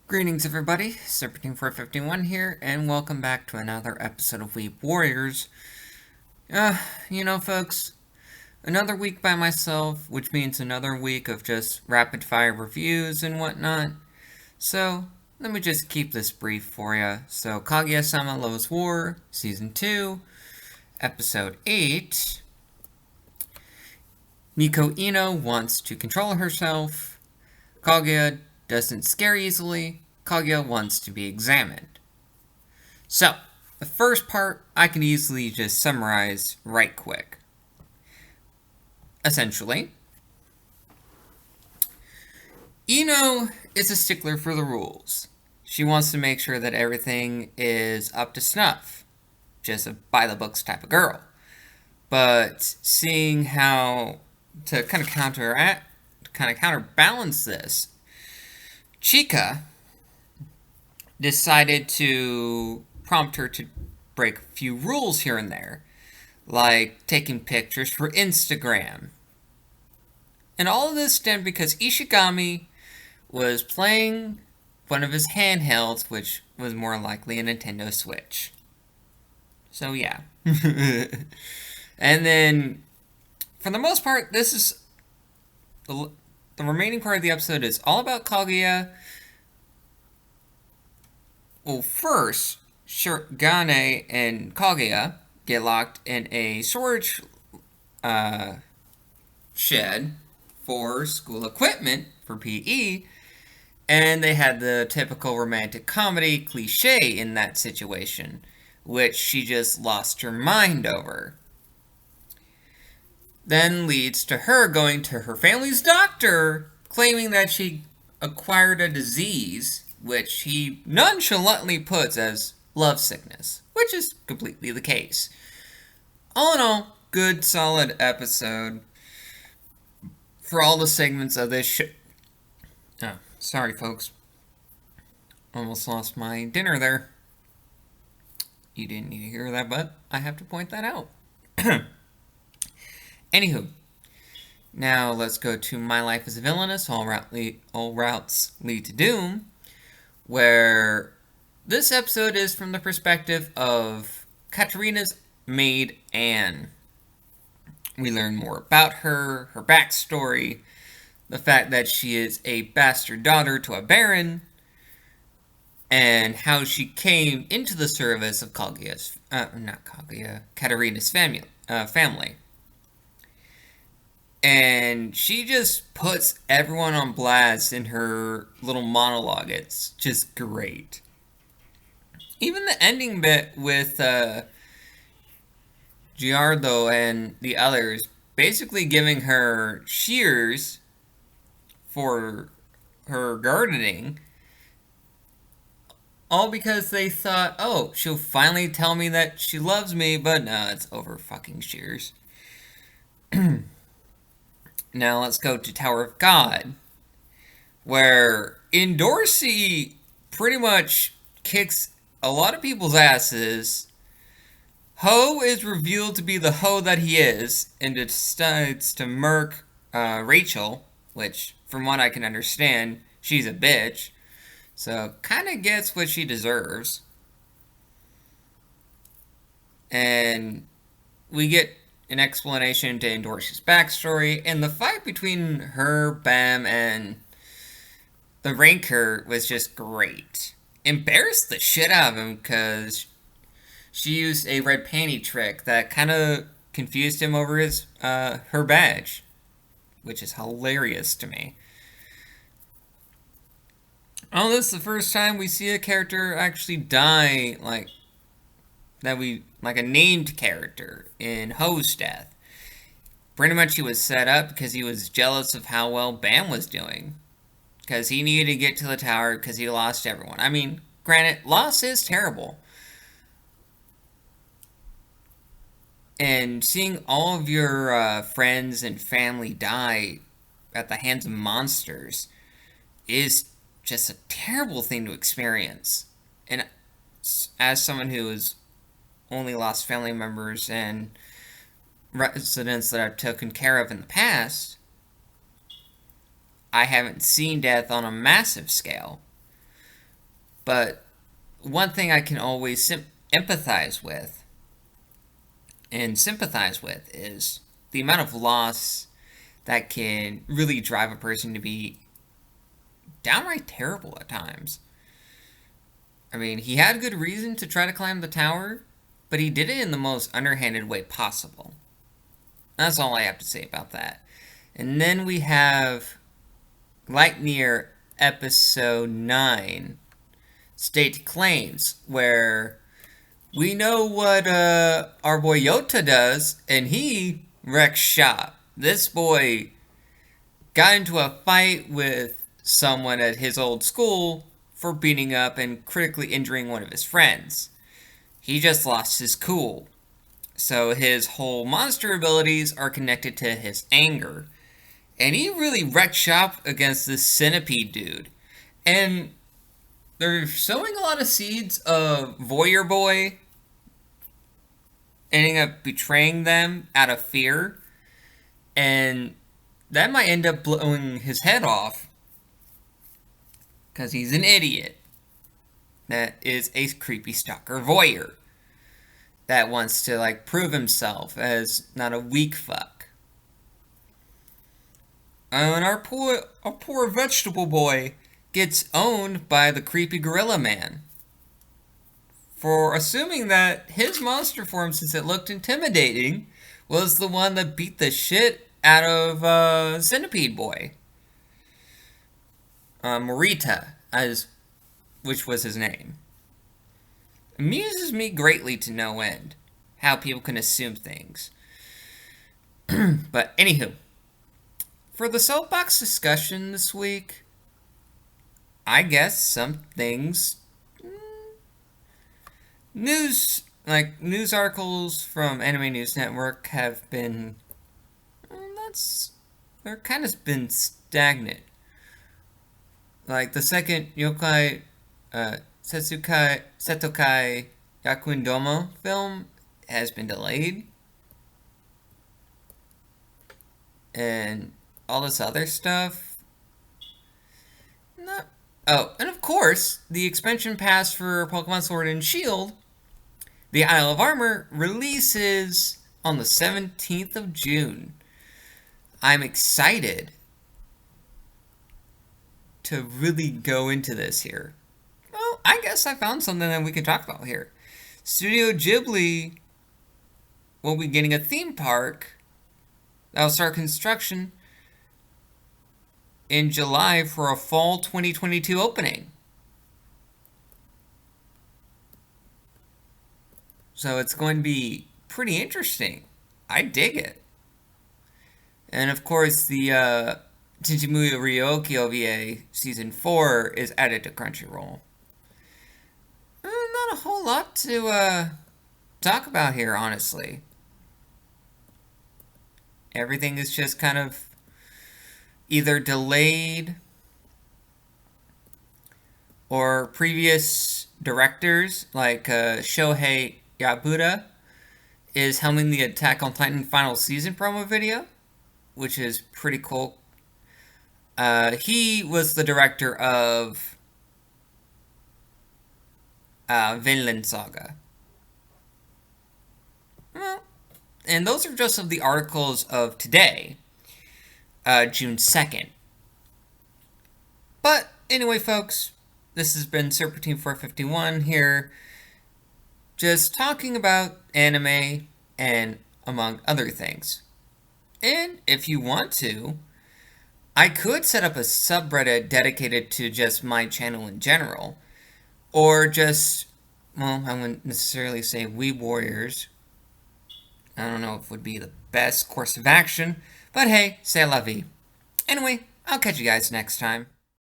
Greetings everybody, Serpentine451 here, and welcome back to another episode of Weeb Warriors. Folks, another week by myself, which means another week of just rapid-fire reviews and whatnot. So, let me just keep this brief for you. So, Kaguya-sama Loves War, Season 2, Episode 8. Miko Ino wants to control herself. Kaguya doesn't scare easily. Kaguya wants to be examined. So, the first part I can easily just summarize right quick. Essentially, Ino is a stickler for the rules. She wants to make sure that everything is up to snuff. Just a by-the-books type of girl. But seeing how to kind of counterbalance this, Chika decided to prompt her to break a few rules here and there, like taking pictures for Instagram. And all of this stemmed because Ishigami was playing one of his handhelds, which was more likely a Nintendo Switch. So yeah. And then, for the most part, this is the remaining part of the episode is all about Kaguya. Well, first, Gane and Kaguya get locked in a storage shed for school equipment for PE, and they had the typical romantic comedy cliche in that situation, which she just lost her mind over. Then leads to her going to her family's doctor, claiming that she acquired a disease, which he nonchalantly puts as love sickness, which is completely the case. All in all, good, solid episode for all the segments of this show. Oh, sorry, folks. Almost lost my dinner there. You didn't need to hear that, but I have to point that out. Anywho, now let's go to My Life as a Villainess, All Routes Lead to Doom, where this episode is from the perspective of Katarina's maid, Anne. We learn more about her backstory, the fact that she is a bastard daughter to a baron, and how she came into the service of Katarina's family. And she just puts everyone on blast in her little monologue. It's just great. Even the ending bit with Giardo and the others basically giving her shears for her gardening, all because they thought, oh, she'll finally tell me that she loves me, but no, it's over fucking shears. Now let's go to Tower of God, where Dorsey pretty much kicks a lot of people's asses. Ho is revealed to be the Ho that he is, and decides to murk Rachel, which, from what I can understand, she's a bitch. So, kind of gets what she deserves. And we get an explanation to Dorsey's backstory, and the fight between her, Bam, and the Ranker was just great. Embarrassed the shit out of him because she used a red panty trick that kind of confused him over his her badge, which is hilarious to me. Oh, this is the first time we see a character actually die, like a named character in Ho's death. Pretty much he was set up because he was jealous of how well Bam was doing. Because he needed to get to the tower because he lost everyone. I mean, granted, loss is terrible. And seeing all of your friends and family die at the hands of monsters is just a terrible thing to experience. And as someone who has only lost family members and residents that I've taken care of in the past, I haven't seen death on a massive scale. But one thing I can always empathize with and sympathize with is the amount of loss that can really drive a person to be downright terrible at times. I mean, he had good reason to try to climb the tower, but he did it in the most underhanded way possible. That's all I have to say about that. And then we have Lightyear Episode 9, State Claims, where we know what our boy Yota does, and he wrecks shop. This boy got into a fight with someone at his old school for beating up and critically injuring one of his friends. He just lost his cool. So his whole monster abilities are connected to his anger. And he really wrecked shop against this centipede dude. And they're sowing a lot of seeds of Warrior Boy ending up betraying them out of fear. And that might end up blowing his head off. Because he's an idiot. That is a creepy stalker voyeur. That wants to, like, prove himself as not a weak fuck. And our poor vegetable boy gets owned by the creepy gorilla man. For assuming that his monster form, since it looked intimidating, was the one that beat the shit out of Centipede Boy. Morita, which was his name. Amuses me greatly to no end how people can assume things. But anywho, for the soapbox discussion this week, I guess some things, news articles from Anime News Network have been, they're kind of been stagnant. Like the second Yokai, Setokai Yakuindomo film has been delayed. And all this other stuff. Not. Oh, and of course, the expansion pass for Pokemon Sword and Shield, the Isle of Armor, releases on the 17th of June. I'm excited to really go into this here. Well, I guess I found something that we can talk about here. Studio Ghibli will be getting a theme park that will start construction in July for a fall 2022 opening. So it's going to be pretty interesting. I dig it. And of course, the Tenchimuyo Ryoki OVA Season 4 is added to Crunchyroll. Not a whole lot to talk about here, honestly. Everything is just kind of either delayed or previous directors, like Shohei Yabuda, is helming the Attack on Titan final season promo video, which is pretty cool. He was the director of Vinland Saga. Well, and those are just of the articles of today, June 2nd. But anyway, folks, this has been Serpentine 451 here, just talking about anime and among other things. And if you want to, I could set up a subreddit dedicated to just my channel in general. Or just, well, I wouldn't necessarily say Weeb Warriors. I don't know if it would be the best course of action. But hey, c'est la vie. Anyway, I'll catch you guys next time.